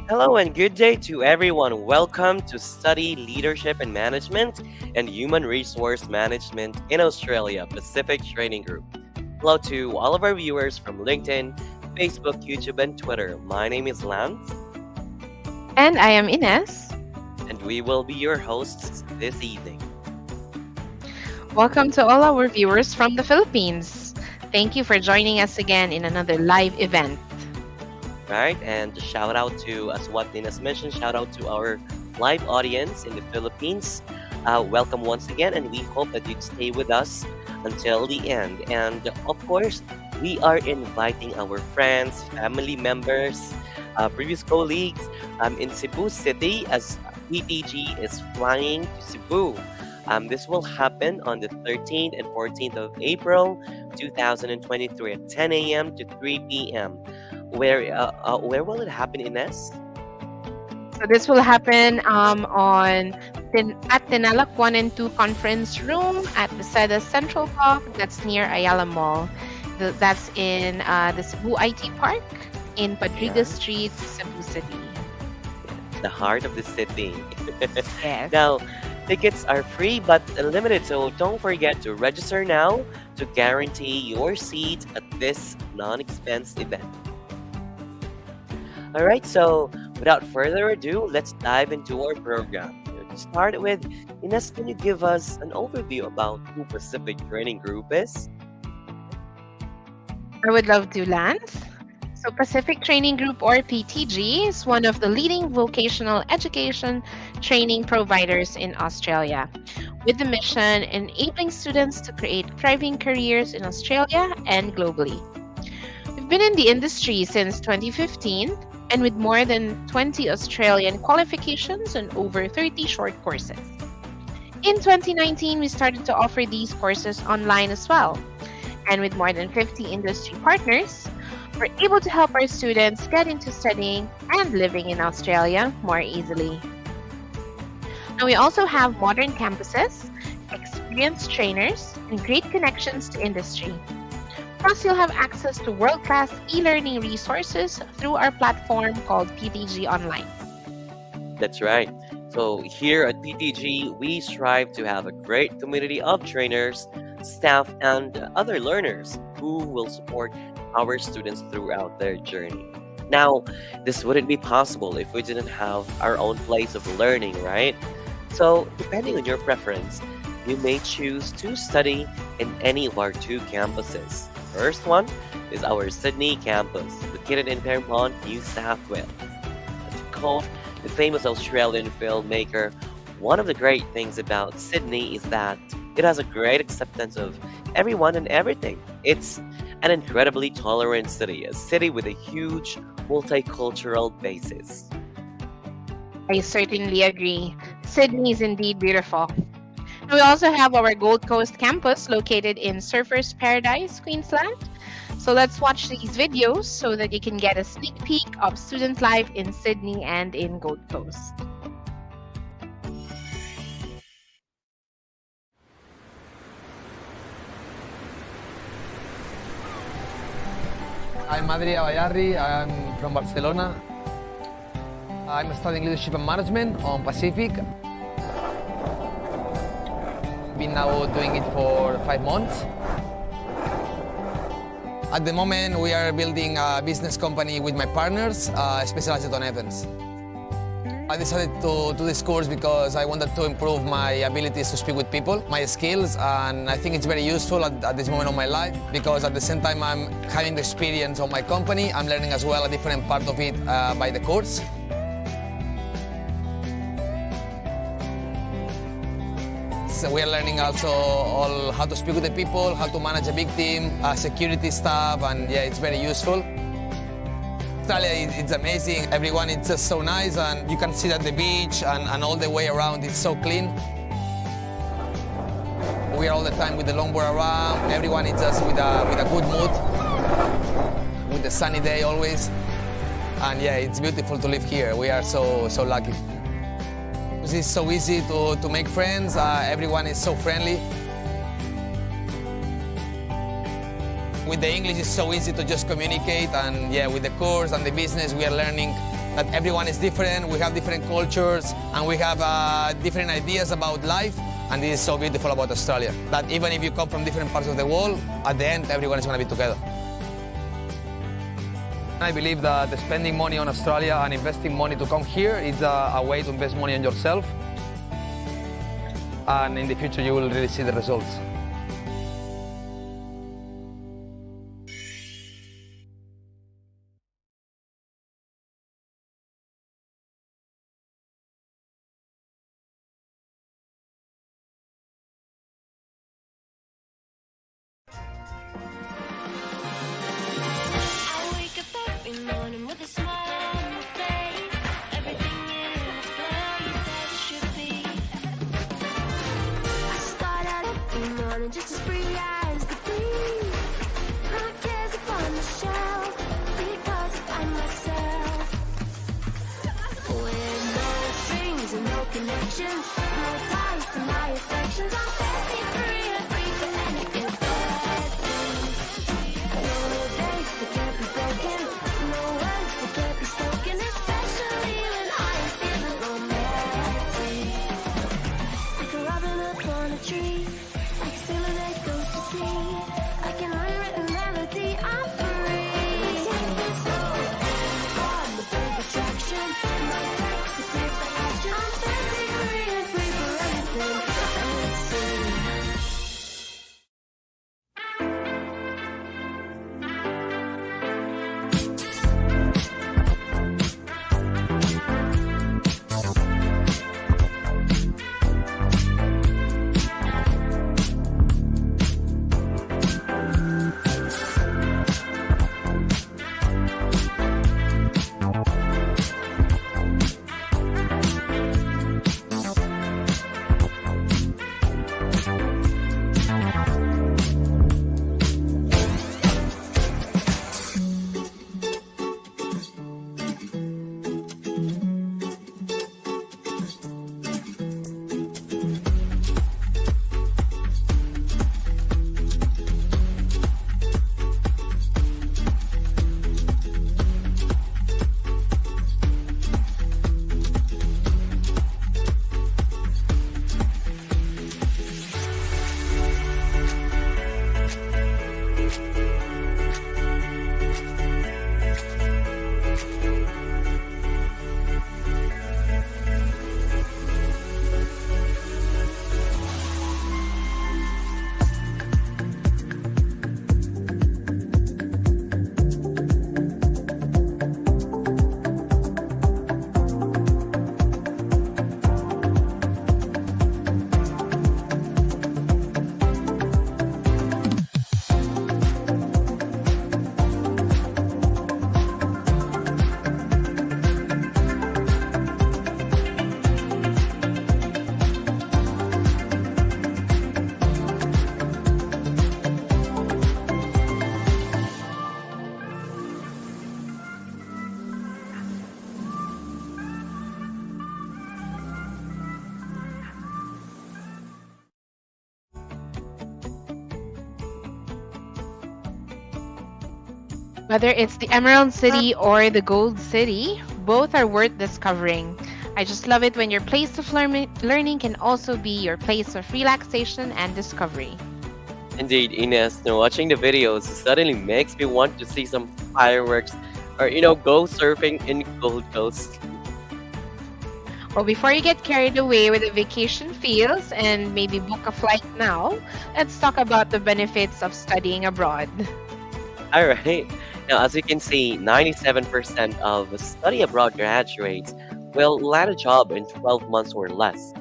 Hello and good day to everyone. Welcome to Study Leadership and Management and Human Resource Management in Australia Pacific Training Group. Hello to all of our viewers from LinkedIn, Facebook, YouTube, and Twitter. My name is Lance, And I am Ines. and we will be your hosts this evening. Welcome to all our viewers from the Philippines. Thank you for joining us again in another live event. Right? And shout out to, as what Nina's mentioned, shout out to our live audience in the Philippines. Welcome once again, and we hope that you'd stay with us until the end. And of course, we are inviting our friends, family members, previous colleagues in Cebu City as PTG is flying to Cebu. This will happen on the 13th and 14th of April 2023 at 10 a.m. to 3 p.m. Where will it happen, Ines? So this will happen at Tinalak 1 and 2 conference room at the Seda Central Park. That's near Ayala Mall. That's in the Cebu IT Park in Padriga Street, Cebu City. The heart of the city. Yes. Now, tickets are free but limited, so don't forget to register now to guarantee your seat at this non-expense event. All right, so without further ado, let's dive into our program. To start with, Ines, can you give us an overview about who Pacific Training Group is? I would love to, Lance. So Pacific Training Group, or PTG, is one of the leading vocational education training providers in Australia, with the mission enabling students to create thriving careers in Australia and globally. We've been in the industry since 2015, and with more than 20 Australian qualifications and over 30 short courses. In 2019, we started to offer these courses online as well. And with more than 50 industry partners, we're able to help our students get into studying and living in Australia more easily. Now, we also have modern campuses, experienced trainers, and great connections to industry. Plus, you'll have access to world-class e-learning resources through our platform called PTG Online. That's right. So here at PTG, we strive to have a great community of trainers, staff, and other learners who will support our students throughout their journey. Now, this wouldn't be possible if we didn't have our own place of learning, right? So, depending on your preference, you may choose to study in any of our two campuses. First one is our Sydney campus, located in Fairmont, New South Wales. To quote the famous Australian filmmaker, one of the great things about Sydney is that it has a great acceptance of everyone and everything. It's an incredibly tolerant city, a city with a huge multicultural basis. I certainly agree. Sydney is indeed beautiful. We also have our Gold Coast campus located in Surfers Paradise, Queensland. So let's watch these videos so that you can get a sneak peek of student life in Sydney and in Gold Coast. I'm Adri Abayarri, I'm from Barcelona. I'm studying leadership and management on Pacific. Been now doing it for 5 months. At the moment, we are building a business company with my partners, specialized on events. I decided to do this course because I wanted to improve my abilities to speak with people, my skills, and I think it's very useful at this moment of my life because at the same time I'm having the experience of my company, I'm learning as well a different part of it by the course. So we are learning also all how to speak with the people, how to manage a big team, security stuff, and yeah, it's very useful. Australia, it's amazing. Everyone is just so nice, and you can see that the beach and all the way around it's so clean. We are all the time with the longboard around. Everyone is just with a good mood, with a sunny day always. And yeah, it's beautiful to live here. We are so lucky. It's so easy to make friends. Everyone is so friendly. With the English, it's so easy to just communicate, and yeah, with the course and the business, we are learning that everyone is different, we have different cultures, and we have different ideas about life, and this is so beautiful about Australia, that even if you come from different parts of the world, at the end, everyone is going to be together. I believe that spending money on Australia and investing money to come here is a way to invest money on yourself, and in the future, you will really see the results. Just as free as the bee. My cares upon the shelf because I'm myself. With no strings and no connections, no ties to my affections. I'm very free and free for any imperfection. No days that can't be broken, no words that can't be spoken, especially when I am feeling romantic. Like a robin upon a tree. I can unwritten melody, I'm free. I'm the big attraction. My text is clear for action. I'm very free and free for anything. Whether it's the Emerald City or the Gold City, both are worth discovering. I just love it when your place of learning can also be your place of relaxation and discovery. Indeed, Ines, watching the videos suddenly makes me want to see some fireworks or, go surfing in Gold Coast. Well, before you get carried away with the vacation feels and maybe book a flight now, let's talk about the benefits of studying abroad. All right. Now, as you can see, 97% of study abroad graduates will land a job in 12 months or less.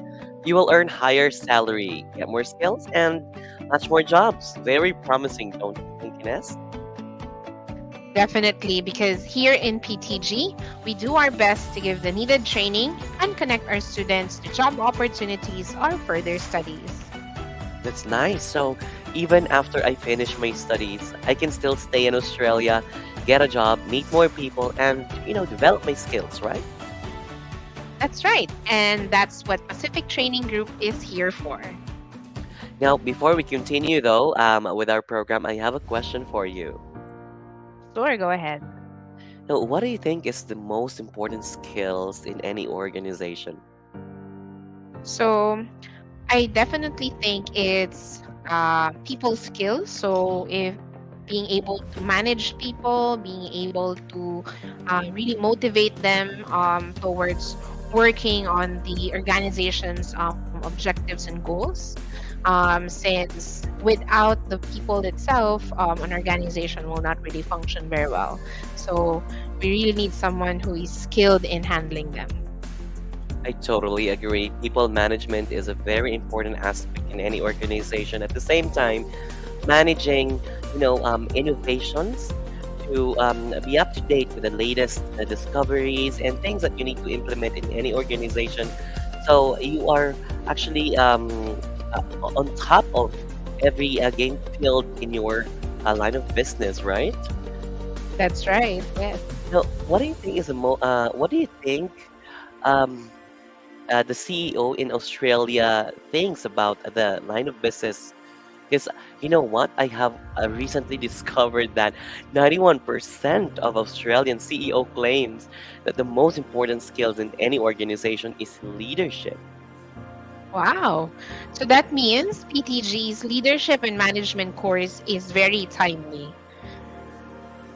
You will earn higher salary, get more skills, and much more jobs. Very promising, don't you think, Ines? Definitely, because here in PTG, we do our best to give the needed training and connect our students to job opportunities or further studies. That's nice. So, even after I finish my studies, I can still stay in Australia, get a job, meet more people, and, develop my skills, right? That's right, and that's what Pacific Training Group is here for. Now, before we continue, though, with our program, I have a question for you. Sure, go ahead. Now, what do you think is the most important skills in any organization? So, I definitely think it's people skills. So, if being able to manage people, being able to really motivate them towards working on the organization's objectives and goals. Since without the people itself, an organization will not really function very well. So, we really need someone who is skilled in handling them. I totally agree. People management is a very important aspect in any organization. At the same time, managing, innovations to be up to date with the latest discoveries and things that you need to implement in any organization. So you are actually on top of every game field in your line of business, right? That's right. Yes. Now, what do you think is what do you think um, the CEO in Australia thinks about the line of business? Because you know what? I have recently discovered that 91% of Australian CEO claims that the most important skills in any organization is leadership. Wow. So that means PTG's leadership and management course is very timely.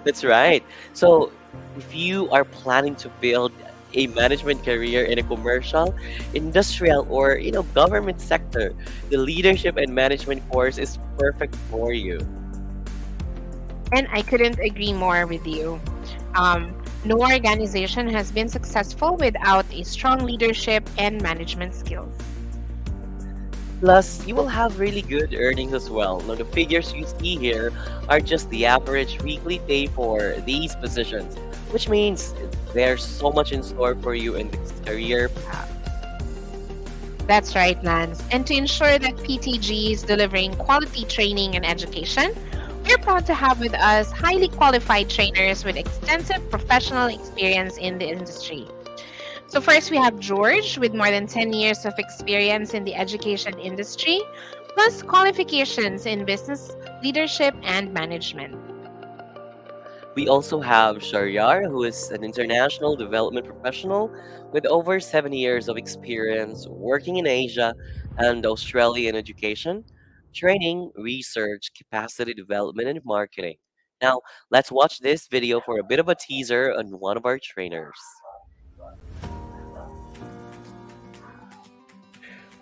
That's right. So, if you are planning to build a management career in a commercial, industrial, or government sector, the leadership and management course is perfect for you. And I couldn't agree more with you. Um, no organization has been successful without a strong leadership and management skills. Plus, you will have really good earnings as well. Now, the figures you see here are just the average weekly pay for these positions, which means there's so much in store for you in this career path. That's right, Lance. And to ensure that PTG is delivering quality training and education, we're proud to have with us highly qualified trainers with extensive professional experience in the industry. So, first, we have George with more than 10 years of experience in the education industry, plus qualifications in business leadership and management. We also have Sharyar, who is an international development professional with over 7 years of experience working in Asia and Australia in education, training, research, capacity development, and marketing. Now, let's watch this video for a bit of a teaser on one of our trainers.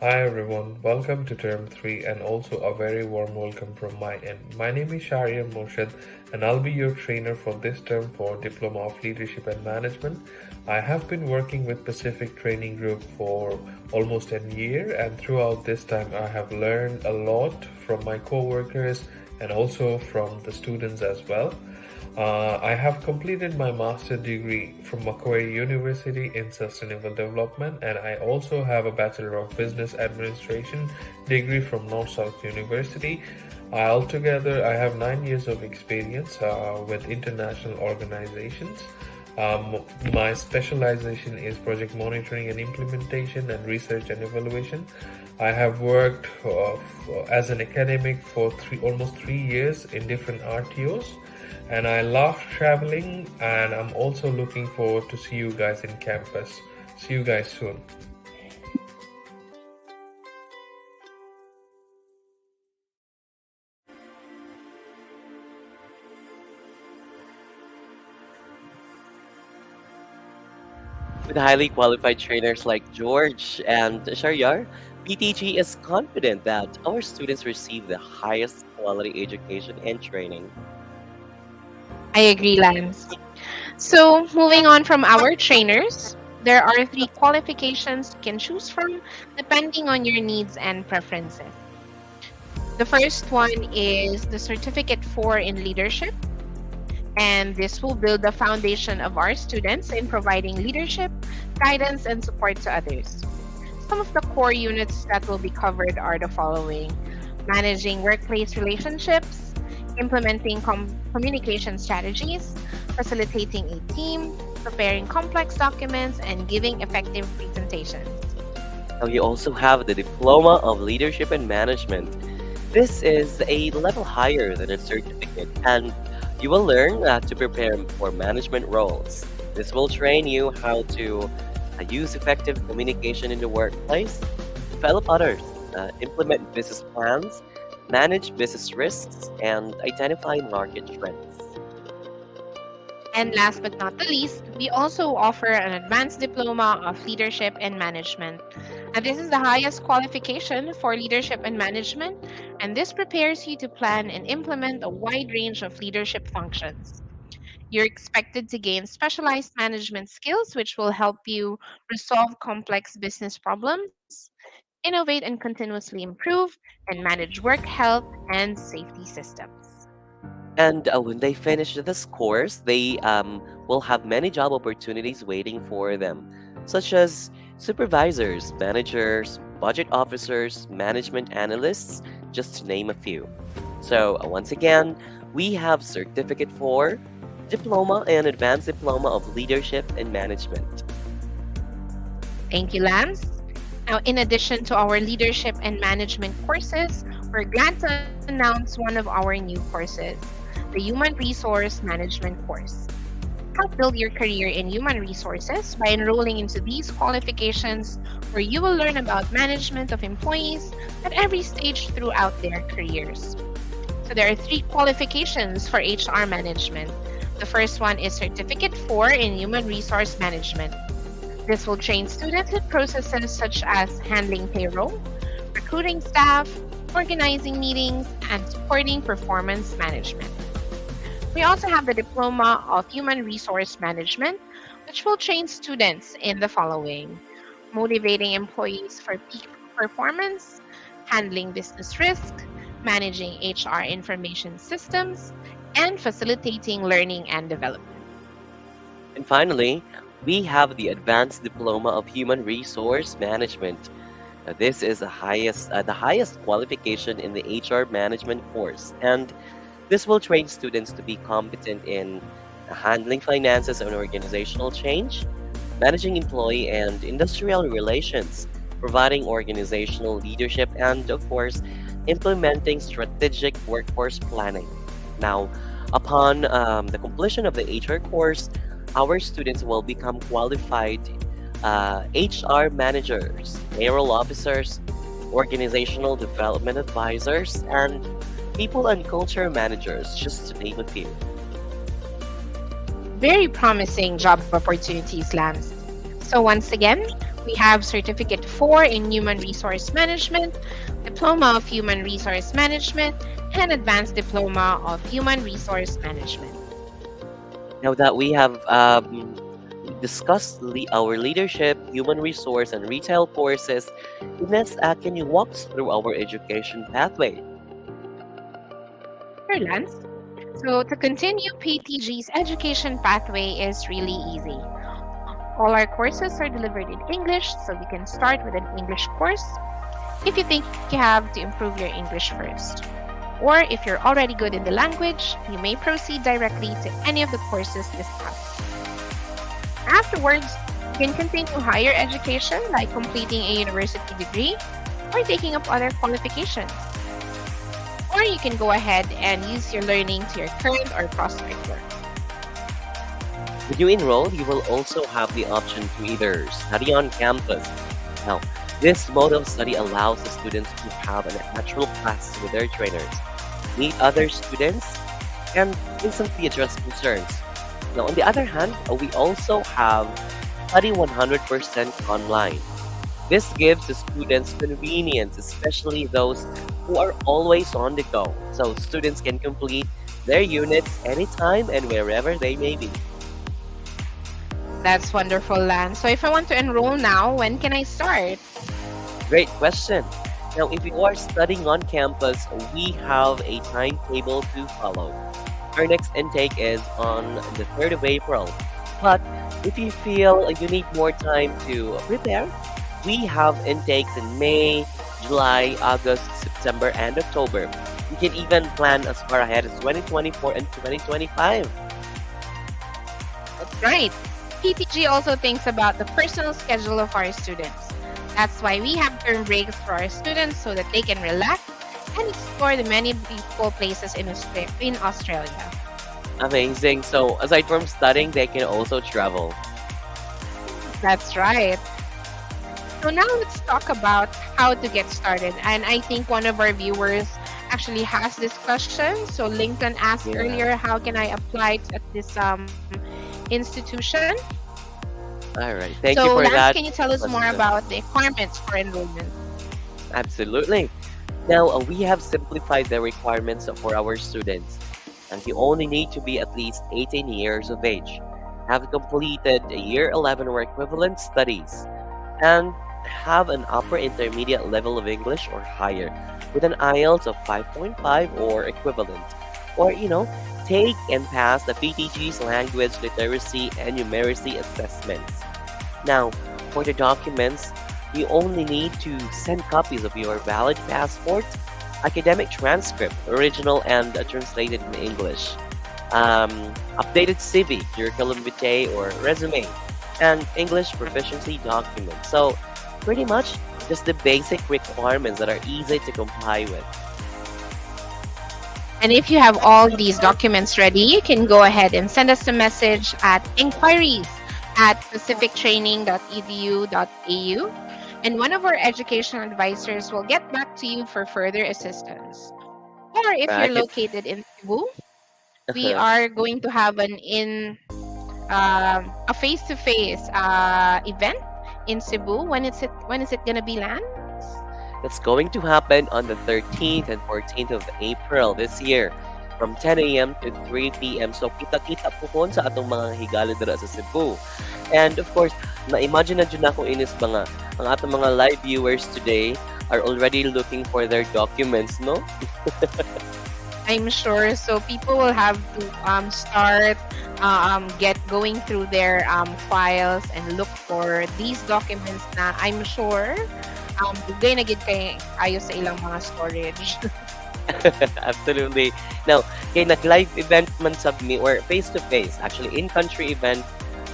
Hi everyone, welcome to term 3 and also a very warm welcome from my end. My name is Shahriar Morshid and I'll be your trainer for this term for Diploma of Leadership and Management. I have been working with Pacific Training Group for almost a year, and throughout this time I have learned a lot from my co-workers and also from the students as well. I have completed my master's degree from Macquarie University in Sustainable Development, and I also have a Bachelor of Business Administration degree from North-South University. Altogether, I have 9 years of experience with international organizations. My specialization is project monitoring and implementation and research and evaluation. I have worked as an academic for almost 3 years in different RTOs. and I love traveling, and I'm also looking forward to see you guys in campus. See you guys soon. With highly qualified trainers like George and Sharyar, PTG is confident that our students receive the highest quality education and training. I agree, Lance. So, moving on from our trainers, there are three qualifications you can choose from depending on your needs and preferences. The first one is the Certificate 4 in Leadership, and this will build the foundation of our students in providing leadership, guidance, and support to others. Some of the core units that will be covered are the following: managing workplace relationships, implementing communication strategies, facilitating a team, preparing complex documents, and giving effective presentations. Now you also have the Diploma of Leadership and Management. This is a level higher than a certificate, and you will learn to prepare for management roles. This will train you how to use effective communication in the workplace, develop others, implement business plans, manage business risks, and identify market trends. And last but not the least, we also offer an advanced diploma of leadership and management. And this is the highest qualification for leadership and management, and this prepares you to plan and implement a wide range of leadership functions. You're expected to gain specialized management skills, which will help you resolve complex business problems, innovate and continuously improve, and manage work health and safety systems. And when they finish this course, they will have many job opportunities waiting for them, such as supervisors, managers, budget officers, management analysts, just to name a few. So, once again, we have Certificate 4, Diploma, and Advanced Diploma of Leadership and Management. Thank you, Lance. Now, in addition to our leadership and management courses, we're glad to announce one of our new courses, the Human Resource Management course. Help build your career in human resources by enrolling into these qualifications, where you will learn about management of employees at every stage throughout their careers. So there are three qualifications for HR management. The first one is Certificate 4 in Human Resource Management. This will train students in processes such as handling payroll, recruiting staff, organizing meetings, and supporting performance management. We also have the Diploma of Human Resource Management, which will train students in the following: motivating employees for peak performance, handling business risk, managing HR information systems, and facilitating learning and development. And finally, we have the Advanced Diploma of Human Resource Management. Now, this is the highest qualification in the HR management course, and this will train students to be competent in handling finances and organizational change, managing employee and industrial relations, providing organizational leadership, and of course, implementing strategic workforce planning. Now, upon the completion of the HR course, our students will become qualified HR managers, payroll officers, organizational development advisors, and people and culture managers, just to name a few. Very promising job opportunities, Lance. So once again, we have Certificate 4 in Human Resource Management, Diploma of Human Resource Management, and Advanced Diploma of Human Resource Management. Now that we have discussed our leadership, human resource, and retail courses, Ines, can you walk us through our education pathway? Sure, Lance. So to continue, PTG's education pathway is really easy. All our courses are delivered in English, so we can start with an English course if you think you have to improve your English first. Or if you're already good in the language, you may proceed directly to any of the courses discussed. Afterwards, you can continue higher education like completing a university degree or taking up other qualifications. or you can go ahead and use your learning to your current or prospect work. When you enroll, you will also have the option to either study on campus. Now, this mode of study allows the students to have an actual class with their trainers, meet other students, and instantly address concerns. Now, on the other hand, we also have study 100% online. This gives the students convenience, especially those who are always on the go. So students can complete their units anytime and wherever they may be. That's wonderful, Lan. So if I want to enroll now, when can I start? Great question. Now, if you are studying on campus, we have a timetable to follow. Our next intake is on the 3rd of April. But if you feel you need more time to prepare, we have intakes in May, July, August, September, and October. You can even plan as far ahead as 2024 and 2025. That's right. PTG also thinks about the personal schedule of our students. That's why we have term breaks for our students so that they can relax and explore the many beautiful places in Australia. Amazing. So, aside from studying, they can also travel. That's right. So now let's talk about how to get started. And I think one of our viewers actually has this question. So Lincoln asked Yeah. earlier, how can I apply at this institution? All right. Thank So you for Lance, that. can you tell us more question. about the requirements for enrollment? Absolutely. Now, we have simplified the requirements for our students. And you only need to be at least 18 years of age, have completed year 11 or equivalent studies, and have an upper intermediate level of English or higher with an IELTS of 5.5 or equivalent. Or, take and pass the PTG's language literacy and numeracy assessments. Now, for the documents, you only need to send copies of your valid passport, academic transcript, original and translated in English, updated CV, curriculum vitae or resume, and English proficiency document. So, pretty much just the basic requirements that are easy to comply with. And if you have all these documents ready, you can go ahead and send us a message at inquiries@pacifictraining.edu.au, and one of our educational advisors will get back to you for further assistance. Or if you're Right? located in Cebu, we are going to have a face-to-face event in Cebu. When is it gonna be, Lan? That's going to happen on the 13th and 14th of April this year from 10 a.m. to 3 p.m. So kita-kita po kon sa atong mga higala dira sa Cebu. And of course, na-imagine na dyan ako inis ba nga, ang atong mga live viewers today are already looking for their documents, no? I'm sure. So people will have to start get going through their files and look for these documents na I'm sure dugay na gid kayo sa ilang mga storage. Absolutely. Now, kay nag-live event man sab me or face-to-face, actually in-country event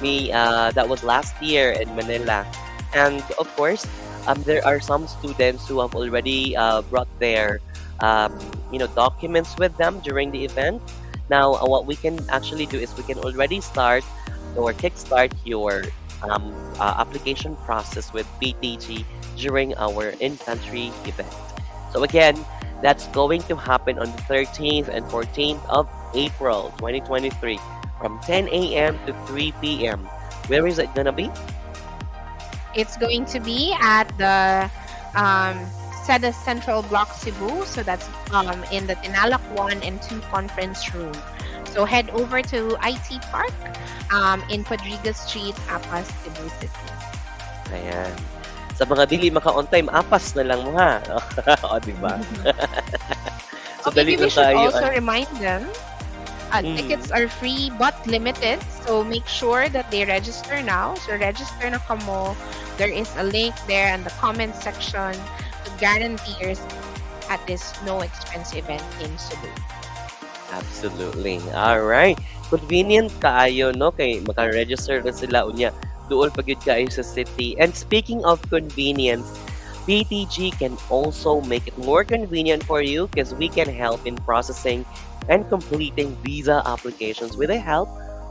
me that was last year in Manila. And of course, there are some students who have already brought their documents with them during the event. Now, what we can actually do is we can already start or kickstart your application process with PTG during our in-country event. So again, that's going to happen on the 13th and 14th of April 2023 from 10 a.m. to 3 p.m. Where is it gonna be? It's going to be at the SEDA Central Block Cebu. So that's in the Tinalak 1 and 2 conference room. So head over to IT Park in Padriga Street, Apas, Cebu City. Ayan. Sa mga dili maka-on time, apas na lang mo ha. O, diba? So, Okay, dali we na should tayo. also remind them tickets are free but limited. So make sure that they register now. So register na kamo. There is a link there in the comment section to guarantee your seat at this no expense event in Cebu. Absolutely. Alright. Convenient kaayo, no? Kay maka-register na sila unya. Doon pag yun kayo sa city. And speaking of convenience, PTG can also make it more convenient for you because we can help in processing and completing visa applications with the help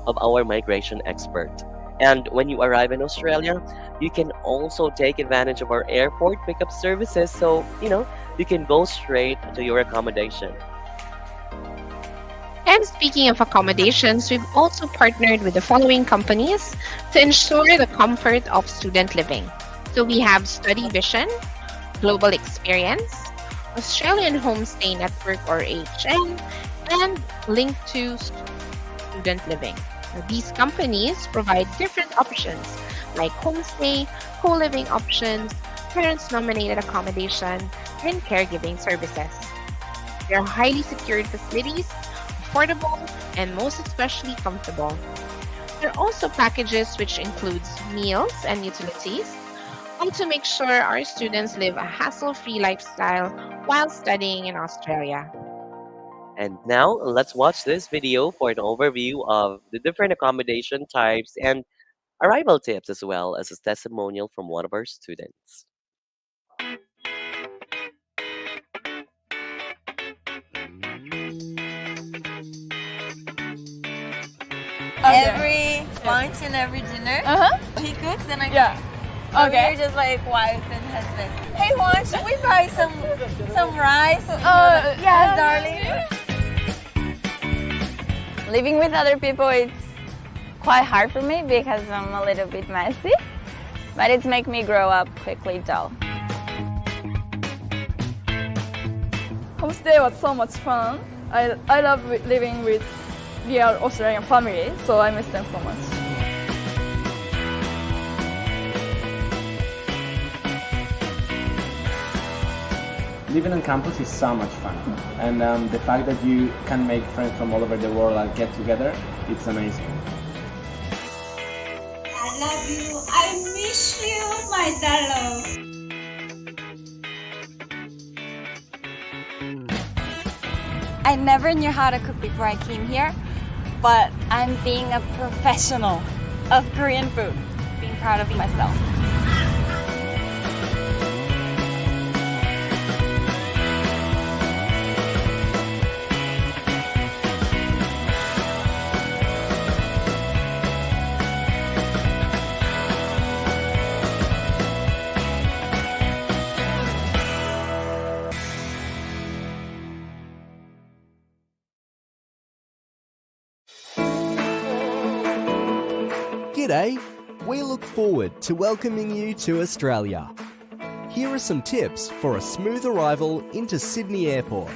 of our migration expert. And when you arrive in Australia, you can also take advantage of our airport pickup services so, you can go straight to your accommodation. And speaking of accommodations, we've also partnered with the following companies to ensure the comfort of student living. So we have Study Vision, Global Experience, Australian Homestay Network or HN, and Link to Student Living. Now, these companies provide different options like homestay, co-living options, parents-nominated accommodation, and caregiving services. They are highly secured facilities, affordable, and most especially comfortable. There are also packages which includes meals and utilities, all to make sure our students live a hassle-free lifestyle while studying in Australia. And now let's watch this video for an overview of the different accommodation types and arrival tips as well as a testimonial from one of our students. Every lunch and every dinner, he cooks and I cook. Yeah. So Okay. we're just like wife and husband. Hey, Juan, should we buy some rice? Yeah, darling. Living with other people, it's quite hard for me because I'm a little bit messy, but it's make me grow up quickly though. Homestay was so much fun. I love living with real Australian family, so I miss them so much. Living on campus is so much fun, and the fact that you can make friends from all over the world and get together, it's amazing. I love you. I miss you, my darling. I never knew how to cook before I came here, but I'm being a professional of Korean food. Being proud of myself. G'day! We look forward to welcoming you to Australia. Here are some tips for a smooth arrival into Sydney Airport.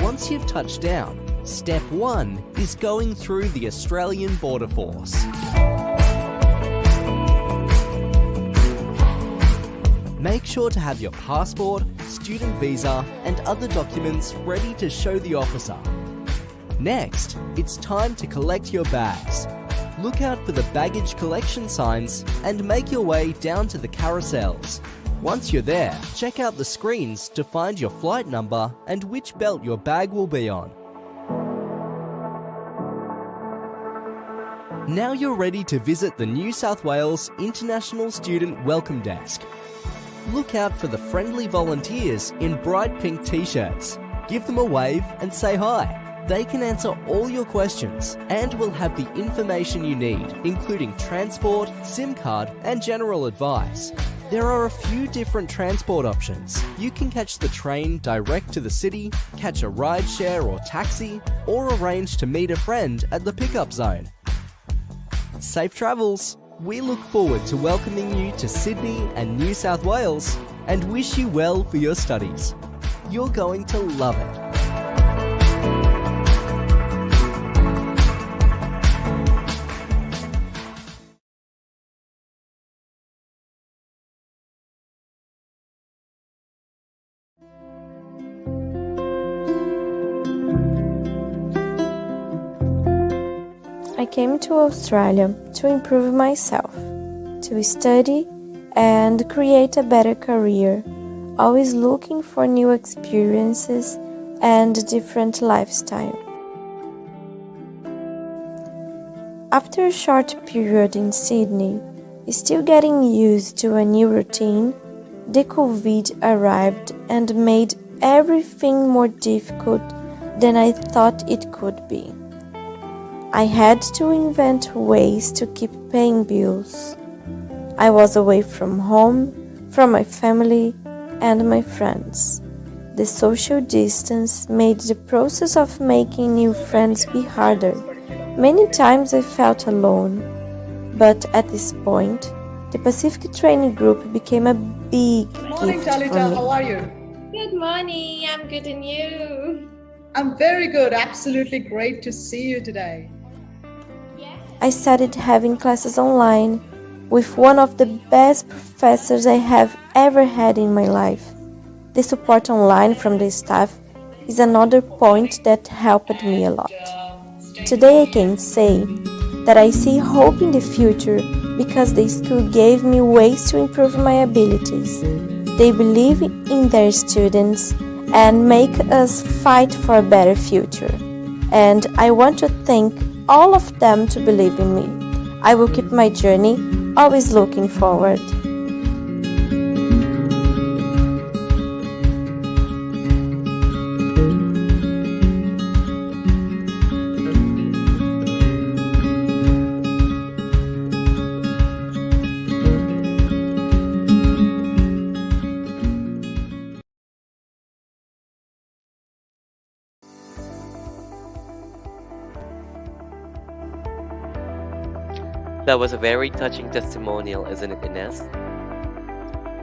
Once you've touched down, step 1 is going through the Australian Border Force. Make sure to have your passport, student visa and other documents ready to show the officer. Next, it's time to collect your bags. Look out for the baggage collection signs and make your way down to the carousels. Once you're there, check out the screens to find your flight number and which belt your bag will be on. Now you're ready to visit the New South Wales International Student Welcome Desk. Look out for the friendly volunteers in bright pink t-shirts. Give them a wave and say hi. They can answer all your questions and will have the information you need, including transport, SIM card, and general advice. There are a few different transport options. You can catch the train direct to the city, catch a rideshare or taxi, or arrange to meet a friend at the pickup zone. Safe travels! We look forward to welcoming you to Sydney and New South Wales and wish you well for your studies. You're going to love it. I came to Australia to improve myself, to study and create a better career, always looking for new experiences and different lifestyle. After a short period in Sydney, Still getting used to a new routine, the COVID arrived and made everything more difficult than I thought it could be. I had to invent ways to keep paying bills. I was away from home, from my family, and my friends. The social distance made the process of making new friends be harder. Many times I felt alone, but at this point, the Pacific Training Group became a big Good morning, gift for Talita. me. How are you? Good morning. I'm good, and you? I'm very good. Absolutely great to see you today. I started having classes online with one of the best professors I have ever had in my life. The support online from the staff is another point that helped me a lot. Today I can say that I see hope in the future because the school gave me ways to improve my abilities. They believe in their students and make us fight for a better future. And I want to thank all of them to believe in me. I will keep my journey, always looking forward. That was a very touching testimonial, isn't it, Ines?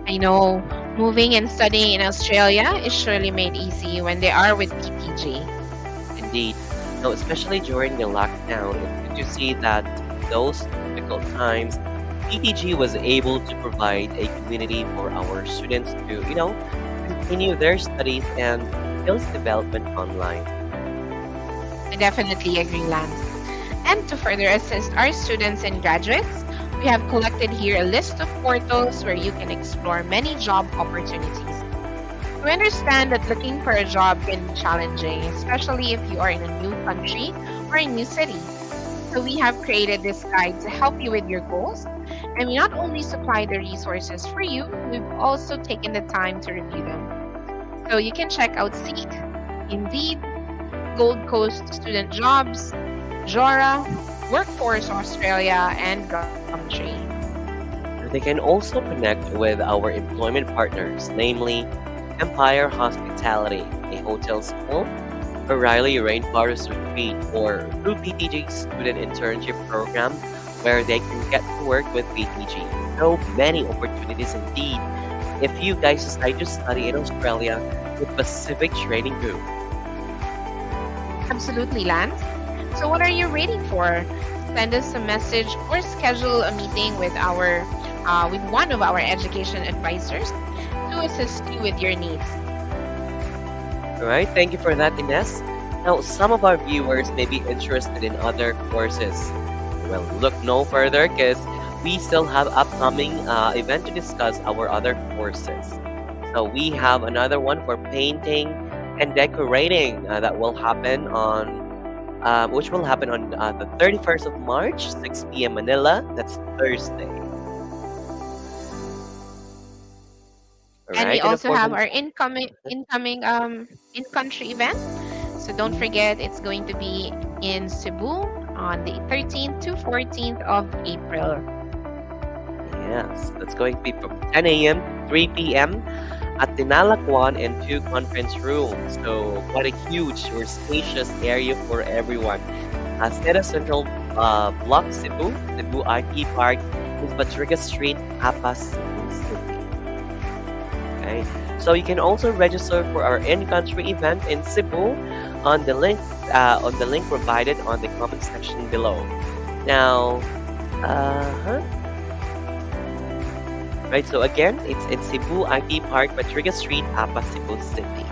I know moving and studying in Australia is surely made easy when they are with PPG. Indeed. Now, especially during the lockdown, it's good to see that those difficult times, PTG was able to provide a community for our students to, continue their studies and skills development online. I definitely agree, Lance. And to further assist our students and graduates, we have collected here a list of portals where you can explore many job opportunities. We understand that looking for a job can be challenging, especially if you are in a new country or a new city. So we have created this guide to help you with your goals. And we not only supply the resources for you, we've also taken the time to review them. So you can check out Seek, Indeed, Gold Coast Student Jobs, Jora, Workforce Australia, and Gumtree. They can also connect with our employment partners, namely Empire Hospitality, a hotel school, O'Reilly Rainforest Retreat, or through PTG's student internship program, where they can get to work with PTG. So many opportunities indeed if you guys decide to study in Australia with Pacific Training Group. Absolutely, Lance. So what are you waiting for? Send us a message or schedule a meeting with with one of our education advisors to assist you with your needs. Alright, thank you for that, Ines. Now, some of our viewers may be interested in other courses. Well, look no further because we still have upcoming event to discuss our other courses. So we have another one for painting and decorating that will happen on which will happen on the 31st of March, 6 p.m. Manila. That's Thursday. And we Alright, and of also course, have our incoming in-country event. So don't forget, it's going to be in Cebu on the 13th to 14th of April. yes, that's going to be from 10 a.m. to 3 p.m. at the Nalakwan and 2 conference rooms. So quite a huge or spacious area for everyone. Seda Central Block, Cebu IT Park, is Patriga Street, Apas, Cebu City. Okay, so you can also register for our in-country event in Cebu on the link provided on the comment section below. Now, right, so again, it's in Cebu IT Park, Patriga Street, Apas, Cebu City.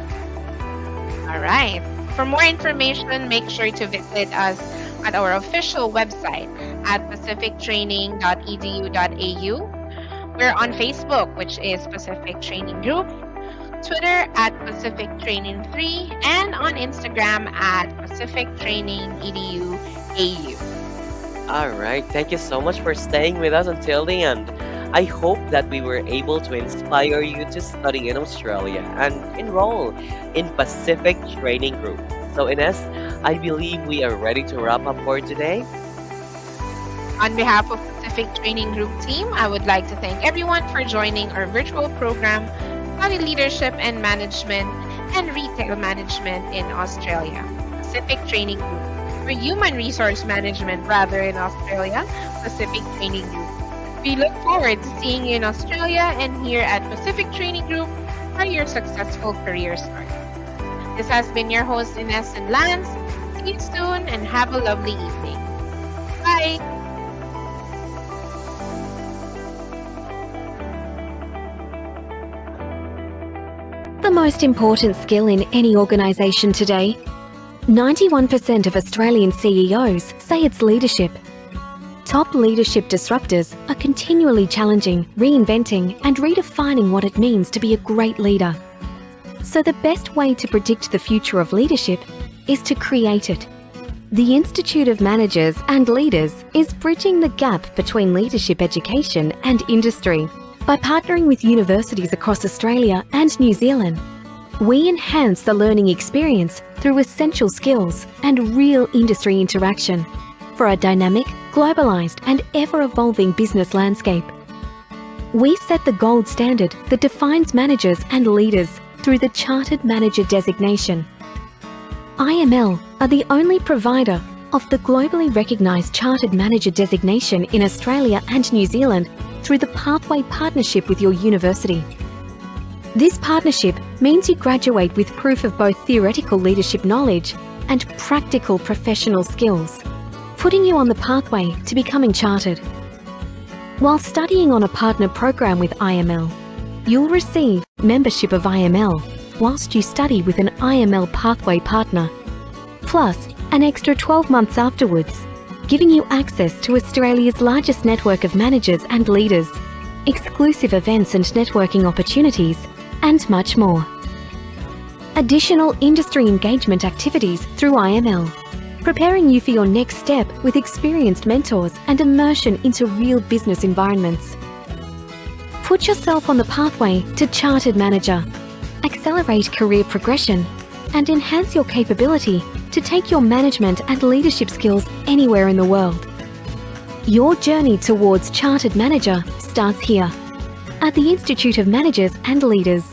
All right. For more information, make sure to visit us at our official website at pacifictraining.edu.au. We're on Facebook, which is Pacific Training Group, Twitter at Pacific Training 3, and on Instagram at Pacific Training EDU AU. All right. Thank you so much for staying with us until the end. I hope that we were able to inspire you to study in Australia and enroll in Pacific Training Group. So, Ines, I believe we are ready to wrap up for today. On behalf of Pacific Training Group team, I would like to thank everyone for joining our virtual program, Study Leadership and Management and Retail Management in Australia. Pacific Training Group. For human resource management rather in Australia, Pacific Training Group. We look forward to seeing you in Australia and here at Pacific Training Group for your successful career start. This has been your host Ines and Lance. See you soon and have a lovely evening. Bye! The most important skill in any organisation today. 91% of Australian CEOs say it's leadership. Top leadership disruptors are continually challenging, reinventing and redefining what it means to be a great leader. So the best way to predict the future of leadership is to create it. The Institute of Managers and Leaders is bridging the gap between leadership education and industry by partnering with universities across Australia and New Zealand. We enhance the learning experience through essential skills and real industry interaction for a dynamic, globalised and ever-evolving business landscape. We set the gold standard that defines managers and leaders through the Chartered Manager designation. IML are the only provider of the globally recognised Chartered Manager designation in Australia and New Zealand through the Pathway Partnership with your university. This partnership means you graduate with proof of both theoretical leadership knowledge and practical professional skills, putting you on the pathway to becoming chartered. While studying on a partner program with IML, you'll receive membership of IML whilst you study with an IML Pathway partner, plus an extra 12 months afterwards, giving you access to Australia's largest network of managers and leaders, exclusive events and networking opportunities, and much more. Additional industry engagement activities through IML, preparing you for your next step with experienced mentors and immersion into real business environments. Put yourself on the pathway to Chartered Manager, accelerate career progression, and enhance your capability to take your management and leadership skills anywhere in the world. Your journey towards Chartered Manager starts here at the Institute of Managers and Leaders.